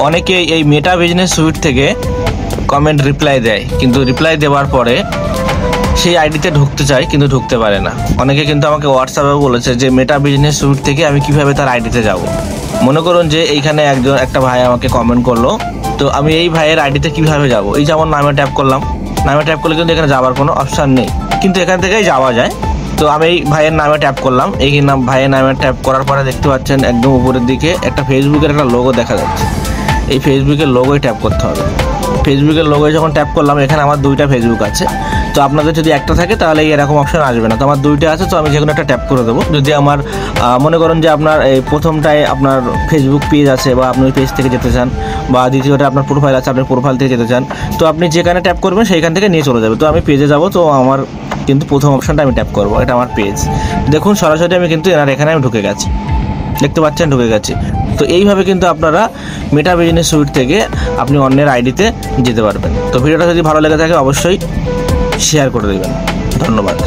অনেকে এই মেটা business suite থেকে কমেন্ট রিপ্লাই দেয়, কিন্তু রিপ্লাই দেওয়ার পরে সেই আইডিতে ঢুকতে চায় কিন্তু ঢুকতে পারে না। অনেকে কিন্তু আমাকে হোয়াটসঅ্যাপে বলেছে যে মেটা বিজনেস সুইট থেকে আমি কিভাবে তার আইডিতে যাব। মনে করুন যে এইখানে একটা ভাই আমাকে কমেন্ট করলো, তো আমি এই ভাইয়ের আইডিতে কিভাবে যাব? এই যেমন নামে ট্যাপ করলাম, নামে ট্যাপ করলে কিন্তু এখানে যাওয়ার কোনো অপশান নেই, কিন্তু এখান থেকেই যাওয়া যায়। তো আমি এই ভাইয়ের নামে ট্যাপ করলাম, এই ভাইয়ের নামে ট্যাপ করার পরে দেখতে পাচ্ছেন একদম উপরের দিকে একটা ফেসবুকের একটা লোগো দেখা যাচ্ছে। এই ফেসবুকের লোগোয় ট্যাপ করতে হবে। ফেসবুকের লোগোয় যখন ট্যাপ করলাম, এখানে আমার 2টা ফেসবুক আছে। তো আপনাদের যদি একটা থাকে তাহলে এরকম অপশন আসবে না। তো আমার 2টা আছে, তো আমি যে কোনো একটা ট্যাপ করে দেবো। যদি আমার মনে করেন যে আপনার এই প্রথমটায় আপনার ফেসবুক পেজ আছে বা আপনি ওই পেজ থেকে যেতে চান, বা দ্বিতীয়টা আপনার প্রোফাইল আছে, আপনি প্রোফাইল থেকে যেতে চান, তো আপনি যেখানে ট্যাপ করবেন সেইখান থেকে নিয়ে চলে যাবে। তো আমি পেজে যাব, তো আমার কিন্তু প্রথম অপশনটা আমি ট্যাপ করবো, এটা আমার পেজ। দেখুন সরাসরি আমি কিন্তু এখানে আমি ঢুকে গেছি, দেখতে পাচ্ছেন ঢুকে গেছি। তো এইভাবে কিন্তু আপনারা মেটা বিজনেস সুইট থেকে আপনি অন্যের আইডিতে যেতে পারবেন। তো ভিডিওটা যদি ভালো লেগে থাকে অবশ্যই শেয়ার করে দেবেন। ধন্যবাদ।